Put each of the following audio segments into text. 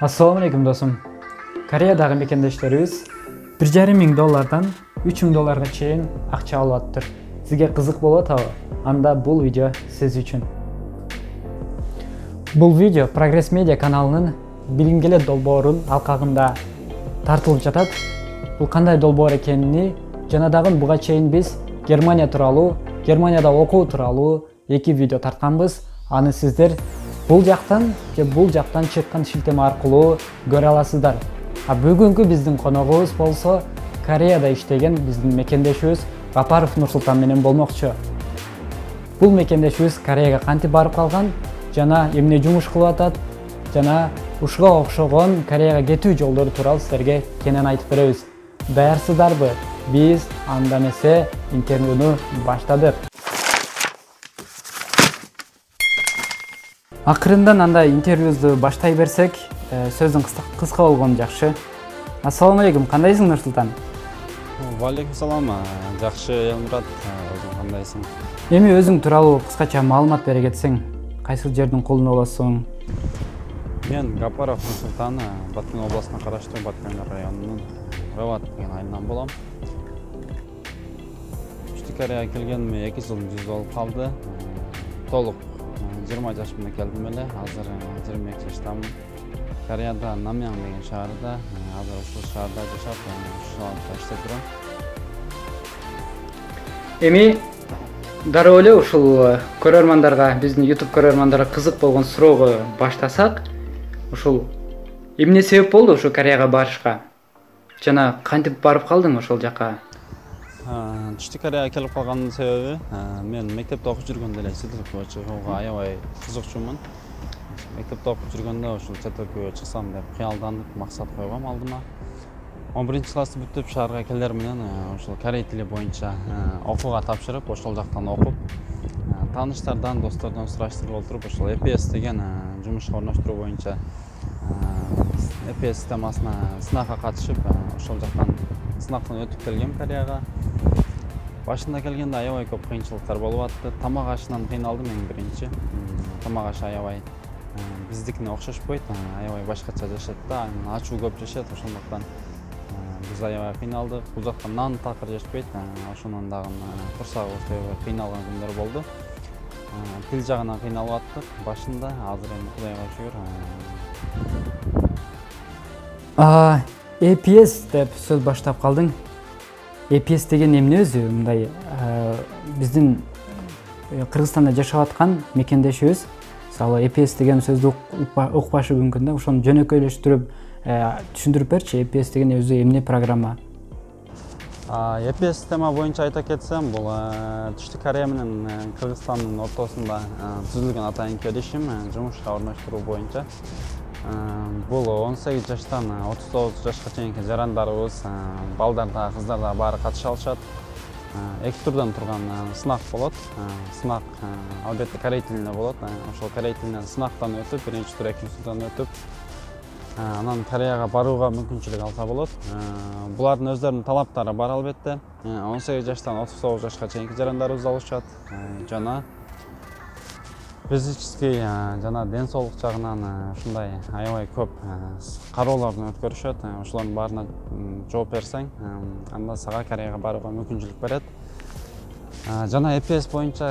Assalamu alaikum dostum. Koreyadagi mekendештерибиз $1,500 $3,000 чейин акча алып атыптыр. Сизге кызык болуп атабы? Анда бул видео сиз үчүн. Бул видео Progress Media каналынын билимгеле долбоорун алкагында тартылып жатат. Бул кандай долбоор экенин жана дагы буга чейин биз Германия тууралуу, Германияда окуу тууралуу 2 видео тартканбыз. Аны сиздер бул жактан чыккан шилтеме аркылуу көрө аласыздар. А бүгүнкү биздин коногубуз болсо Кореяда иштеген биздин мекендешибиз Гапаров Нурсултан менен болмокчу. Бул мекендешибиз Кореяга кантип барып калган жана эмне жумуш кылып атат жана ушуга окшогон Кореяга кетүү жолдору тууралуу силерге кенен айтып беребиз. Даярсыздарбы? Биз анда эмесе интервьюну баштадык. Акырындан анда интервьюбузду баштай берсек, сөздүн кыска болгону жакшы. Ассаламу алейкум, кандайсың Нурсултан? Валейкум салам, жакшы Элмурат, өзүң кандайсың? Эми өзүң тууралуу кыскача маалымат бере кетсең, кайсы жердин кулуна болосуң? Мен Гапаров Нурсултан, Баткен областына караштуу Баткен районунун Рабат деген айылынан болом. Түштүк Кореяга келгениме 2 жыл жүз болуп калды. Толук 20 жашымда келдим эле. Азыр 22 жаштамын. Кореяда Намян деген шаарда, азыр ушул шаарда жашап, ушул иштеп турам. Эми дароо эле ушул көрөрмандарга, биздин YouTube көрөрмандарга кызык болгон суроого баштасак, ушул эмне себеп болду ушу Кореяга барышка? Жана кантип барып калдың ошол жака? Түштүк Кореяга келип калгандын себеби, мен мектепте окуп жүргөндө эле ЧТКга чыгууга аябай кызыкчумун. Мектепте окуп жүргөндө ушул ЧТКга чыксам деп кыялданып максат койгом алдыма. 11-классты бүтүп шаарга келер менен ушул корей тили боюнча окууга тапшырып, ошол жактан окуп, тааныштардан, достордон сураштырып отуруп, ушул EPS деген жумушка орноштуруу боюнча EPS системасына сынакка катышып, ошол жактан сынактан өтүп келгем Кореяга. Башында келгенде аябай көп кыйынчылыктар болуп атты. Тамак ашынан кыйналдым эң биринчи. Тамак ашы аябай биздикине окшошпойт, аябай башкача жашат да, ачуу көп жашат, ошондуктан биз аябай кыйналдык. Бул жакта нан такыр жешпейт, ошонун дагы курсагыбыз кыйналган күндөр болду. Тил жагынан кыйналып аттык башында, азыр эми Кудайга шүгүр. EPS деп сөз баштап калдың. EPS деген эмне өзү? Мындай биздин Кыргызстанда жашап аткан мекендешибиз, мисалы EPS деген сөздү укпашы мүмкүн да, ошону жөнөкөйлөштүрүп түшүндүрүп берчи. EPS деген өзү эмне программа? EPS система боюнча айта кетсем, бул Түштүк Корея менен Кыргызстандын ортосунда түзүлгөн атайын келишим, жумушка орноштуруу боюнча. Бул 18 жаштан 39 жашка чейинки жарандарыбыз, балдар да, кыздар да баары катыша алышат. 2 турдан турган сынак болот. Сынак албетте корей тилинде болот. Ошол корей тилинен сынактан өтүп, биринчи тур, экинчи турдан өтүп, анан Кореяга барууга мүмкүнчүлүк алса болот. Булардын өздөрүнүн талаптары бар албетте. 18 жаштан 39 жашка чейинки жарандарыбыз алышат. Жана физический жана ден соолук жагынан ушундай аябай көп кароолордун өткөрүшөт. Ошолордун баарына жооп берсең, анда сага Кореяга барууга мүмкүнчүлүк берет. Жана EPS боюнча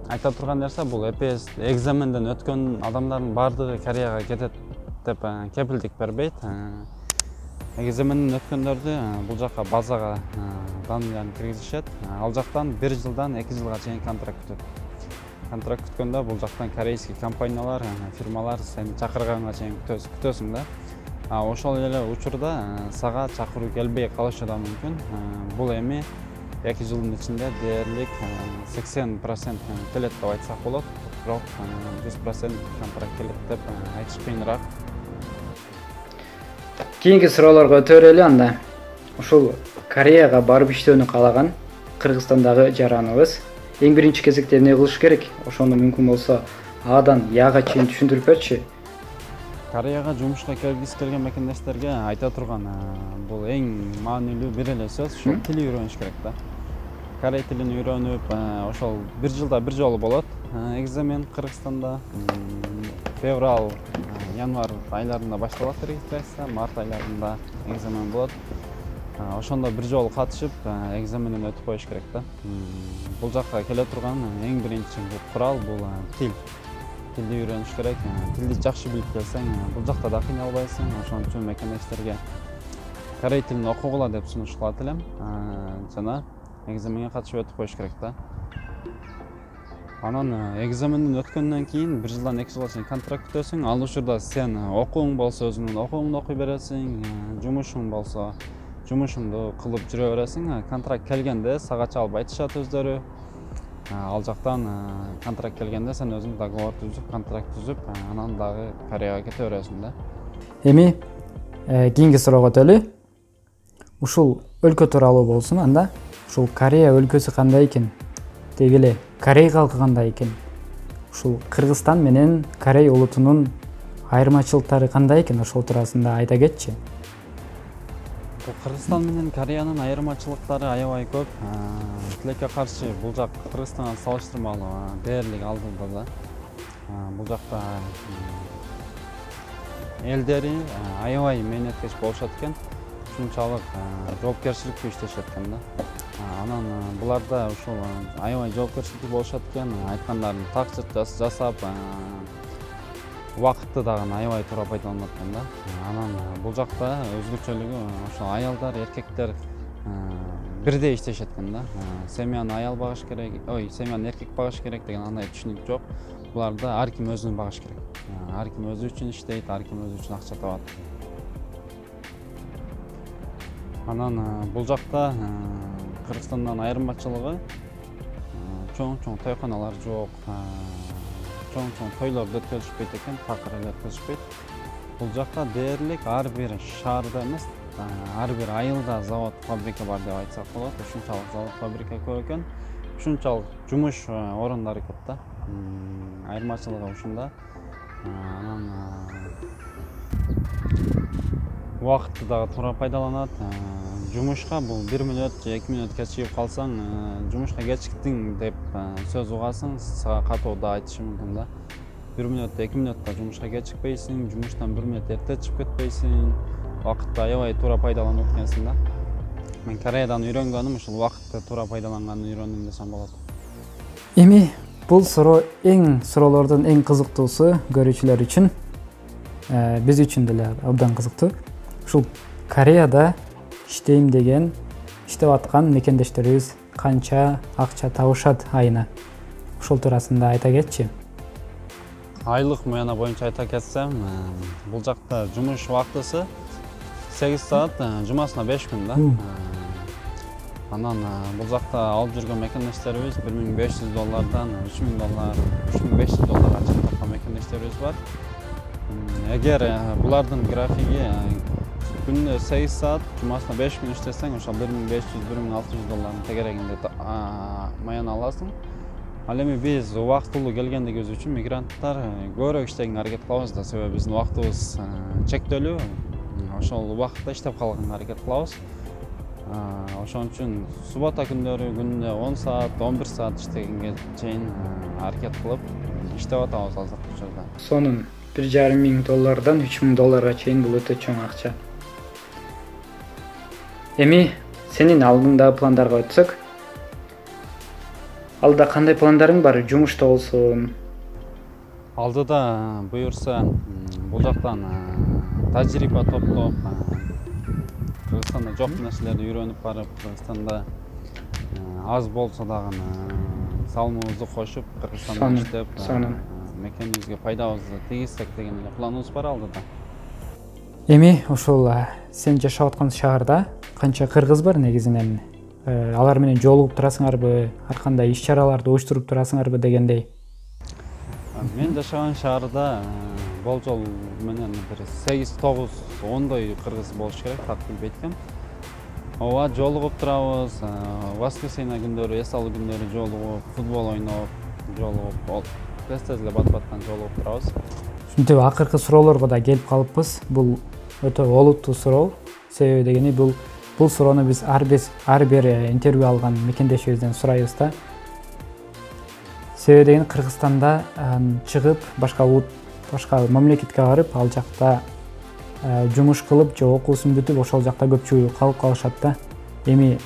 айта турган нерсе, бул EPS экзаменден өткөн адамдардын баардыгы Кореяга кетет деп кепилдик бербейт. Экзаменден өткөндөрдү бул жака базага данныйларын киргизишет. Ал жактан 1 жылдан 2 жылга чейин контракт күтөт. Контракт күткөндө бул жактан корейский компаниялар, фирмалар сени чакырганга чейин күтөсүң да. Ошол эле учурда сага чакыруу келбей калышы да мүмкүн. Бул эми 2 жылдын ичинде дээрлик 80% келет деп айтсак болот. Бирок 100% контракт келет деп айтыш кыйыныраак. Кийинки суроолорго өтө берели анда. Ушул Кореяга барып иштөөнү каалаган Кыргызстандагы жараныбыз эң биринчи кезекте эмне кылыш керек? Ошону мүмкүн болсо Адан Яга чейин түшүндүрүп берчи. Кореяга жумушка келген мекендештерге айта турган бул эң маанилүү бир эле сөз, ошол тили үйрөнүш керек да. Корей тилин үйрөнүп, ошол 1 жылда 1 жолу болот. Экзамен Кыргызстанда февраль январь айларында башталат регистрация, март айларында экзамен болот. Ошондо бир жолу катышып, экзаменин өтүп коюш керек да. Бул жакка келе турган эң биринчи курал бул тил. Тилди үйрөнүш керек. Тилди жакшы билип келсең, бул жакта да кыйналбайсың. Ошон үчүн мекендештерге корей тилин окугула деп сунуш кылат элем. Жана экзаменге катышып өтүп коюш керек да. Анан экзамендин өткөндөн кийин 1 жылдан 2 жылга чейин контракт күтөсүң. Ал учурда сен окууң болсо өзүңдүн окууңду окуй бересиң, жумушуң болсо жумушуңду кылып жүрө бересиң. Контракт келгенде сага чалып айтышат өздөрү. Ал жактан контракт келгенде сен өзүң договор түзүп, контракт түзүп, анан дагы Кореяга кете бересиң да. Эми кийинки суроого өтөлү. Ушул өлкө тууралуу болсун, анда ушул Корея өлкөсү кандай экен? Деги эле Корей калкы кандай экен? Ушул Кыргызстан менен Корей улутунун айырмачылыктары кандай экен? Ошол туурасында айта кетчи. Кыргызстан менен Кореянын айырмачылыктары аябай көп. Тилекке каршы бул жак Кыргызстанга салыштырмалуу дээрлик алдыда да. Бул жакта элдери аябай мээнеткеч болушат экен. Ушунчалык жоопкерчиликтүү иштешет экен да. Анан буларда ушул аябай жоопкерчиликтүү болушат экен. Айткандарын такчыт жасап, убакытты дагы аябай туура пайдаланат экен да. Анан бул жакта өзгөчөлүгү ошо аялдар, эркектер бирдей иштешет экен да. Семьяны аял багыш керек, семьяны эркек багыш керек деген андай түшүнүк жок. Буларда ар ким өзүн багыш керек. Ар ким өзү үчүн иштейт, ар ким өзү үчүн акча табат. Анан бул жакта Кыргызстандан айырмачылыгы чоң тойканалар жок. Чоң тойлорду өткөрүшпөйт экен, такыр эле өткөрүшпөйт. Бул жакта дээрлик ар бир шаарда эмес, ар бир айылда завод, фабрика бар деп айтсак болот. Ушунчалык завод, фабрика көп экен. Ушунчалык жумуш орундары көп да. Айырмачылыгы ушунда. Анан убакытты дагы туура пайдаланат. Жумушка бул 1 мүнөт же 2 мүнөт кечигип калсаң, жумушка кечиктиң деп сөз угасың, сага катуу да айтышы мүмкүн да. 1 мүнөт, 2 мүнөттө жумушка кечикпейсиң, жумуштан 1 мүнөт эрте чыгып кетпейсиң. Убакытты аябай туура пайдаланып экенсиң да. Мен Кореядан үйрөнгөнүм ушул убакытты туура пайдаланганды үйрөндүм десем болот. Эми бул суроо суроолордун эң кызыктуусу көрүүчүлөр үчүн, биз үчүн деле абдан кызыктуу. Ушул Кореяда иштейм деген, иштеп аткан мекендештерибиз канча акча табышат айына? Ушул туурасында айта кетчи. Айлык мыйана боюнча айта кетсем, бул жакта жумуш убактысы 8 саат, жумасына 5 күн да. Анан бул жакта алып жүргөн мекендештерибиз $1500 $3000, $3500 чейин тапкан мекендештерибиз бар. Эгер булардын графиги күнүнө 8 саат, жумасына 5 күн иштесең, ошо $1500–1600 тегерегинде маяна аласың. Ал эми биз убактылуу келгендигибиз үчүн мигранттар көбүрөөк иштегенге аракет кылабыз да, себеби биздин убактыбыз чектелүү. Ошол убакытта иштеп калганга аракет кылабыз. Ошон үчүн суббота күндөрү күнүнө 10 саат, 11 саат иштегенге чейин аракет кылып иштеп атабыз азыркы учурда. Сонун $1,500–3,000 чейин бул өтө чоң акча. Эми сенин алдыңдагы пландарга өтсөк, алда кандай пландарың бар? Жумушта болсун. Алдыда буюрса, бул жактан тажрыйба топтоп, Кыргызстанда жок нерселерди үйрөнүп барып, Кыргызстанда аз болсо дагы салымыбызды кошуп, Кыргызстанда иштеп, мекенибизге пайдабызды тийгизсек деген эле планыбыз бар алдыда. Эми ошол сен жашап аткан шаарда канча кыргыз бар негизинен? Алар менен жолугуп турасыңарбы? Ар кандай иш-чараларды уюштуруп турасыңарбы дегендей? Мен жашаган шаарда болжол менен бир 8–9–10 кыргыз болуш керек, так билбейт экенм. Ооба, жолугуп турабыз. Воскресенье күндөрү, эс алуу күндөрү жолугуп, футбол ойноп, жолугуп, тез эле бат-баттан жолугуп турабыз. Ушинтип акыркы суроолорго да келип калыппыз. Бул өтө олуттуу суроо. Себеби дегени бул суроону биз ар бир интервью алган мекендешибизден сурайбыз да. Себеби дегени Кыргызстанда чыгып, башка улут башка мамлекетке барып, ал жакта жумуш кылып же окуусун бүтүп ошол жакта көпчүлүгү калып калышат да. Эми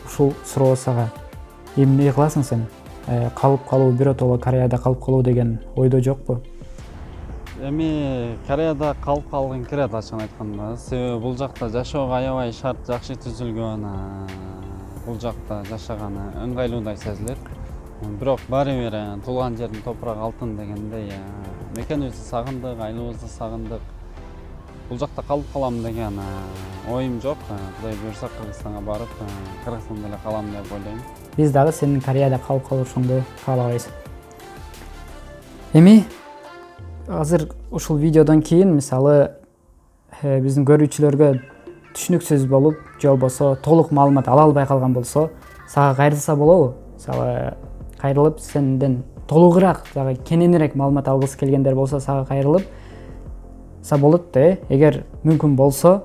ушул суроо сага, эми эмне кыласың сен? Калып калуу, биротоло Кореяда калып калуу деген ойдо жокпу? Эми Кореяда калып калгым келет ачыгын айтканда. Себеби бул жакта жашоого аябай шарт жакшы түзүлгөн. Бул жакта жашаганы ыңгайлуудай сезилет. Бирок баары бир туулган жердин топурагы алтын дегендей, мекенибизди сагындык, айлыбызды сагындык. Бул жакта калып калам деген оюм жок. Кудай буюрса Кыргызстанга барып, Кыргызстанда эле калам деп ойлойм. Биз дагы сенин Кореяда калып калышыңды каалабайбыз. Эми азыр ушул видеодон кийин мисалы биздин көрүүчүлөргө түшүнүксүз болуп, же болбосо толук маалымат ала албай калган болсо, сага кайрылса болобу? Мисалы кайрылып сенден толугураак, дагы кененирээк маалымат алгысы келгендер болсо, сага кайрылып болот да. Эгер мүмкүн болсо,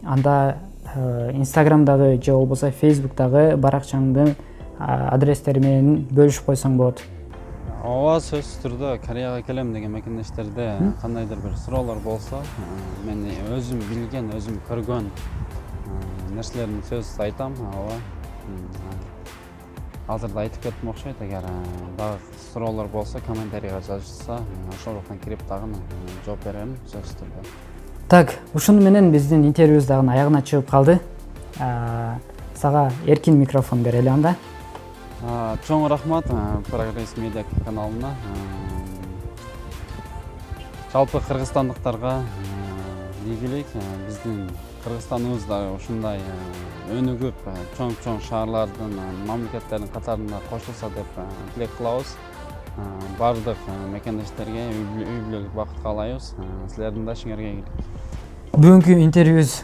анда Инстаграмдагы же болбосо Фейсбуктагы баракчаңдын адрестери менен бөлүшүп койсоң болот. Ооба, сөзсүз түрдө Кореяга келем деген мекендештерде кандайдыр бир суроолор болсо, мен өзүм билген, өзүм көргөн нерселерди сөзсүз айтам. Ооба. Азыр да айтып кеттим окшойт. Эгер дагы суроолор болсо, комментарийга жазышса, ошол жактан кирип дагы жооп берем сөзсүз түрдө. Так, ушуну менен биздин интервьюбуз дагы аягына чыгып калды. Сага эркин микрофон берели анда. Чоң рахмат Прогресс Медиа каналына. Жалпы кыргызстандыктарга ийгилик, биздин Кыргызстаныбызда ушундай өнүгүп, чоң шаарлардын, мамлекеттердин катарына кошулса деп тилек кылабыз. Бардык мекендештерге үй бүлөлүк бакыт каалайбыз. Силердин да ишиңерге ийгилик. Бүгүнкү интервьюбуз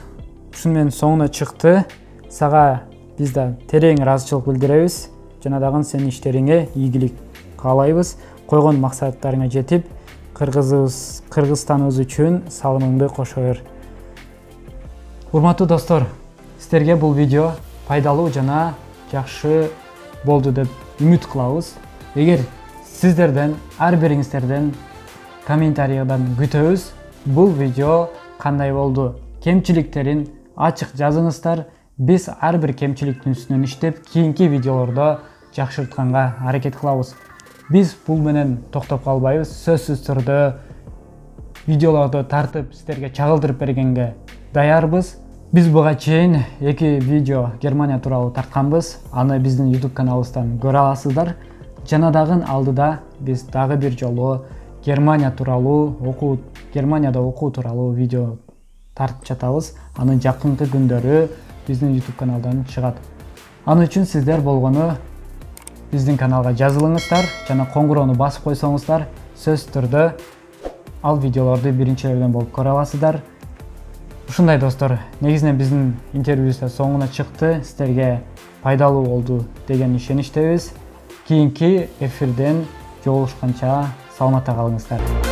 ушуну менен соңуна чыкты. Сага биз да терең ыраазычылык билдиребиз. Жана дагы сенин иштериңе ийгилик каалайбыз. Койгон максаттарыңа жетип, Кыргызстаныбыз үчүн салымыңды кошо бер. Урматтуу достор, сиздерге бул видео пайдалуу жана жакшы болду деп үмүт кылабыз. Эгер сиздерден, ар бириңиздерден комментарийдан күтөбүз. Бул видео кандай болду? Кемчиликтерин ачык жазыңыздар. Биз ар бир кемчиликтин үстүнөн иштеп, кийинки видеолордо жакшыртканга аракет кылабыз. Биз бул менен токтоп калбайбыз. Сөзсүз түрдө видеолорду тартып, сиздерге чагылдырып бергенге даярбыз. Биз буга чейин 2 видео Германия тууралуу тартканбыз. Аны биздин YouTube каналыбыздан көрө аласыздар. Жана дагы алдыда биз дагы бир жолу Германия тууралуу Германияда окуу тууралуу видео тартып жатабыз. Аны жакынкы күндөрү биздин YouTube каналдан чыгат. Аны үчүн сиздер болгону биздин каналга жазылыңыздар жана коңгуроону басып койсоңуздар, сөз түрдө ал видеолорду биринчилерден болуп көрө аласыздар. Ушундай достор, негизинен биздин интервьюбуз соңуна чыкты. Сиздерге пайдалуу болду деген ишеничтебиз. Кийинки эфирден жолугушканча саламатта калыңыздар.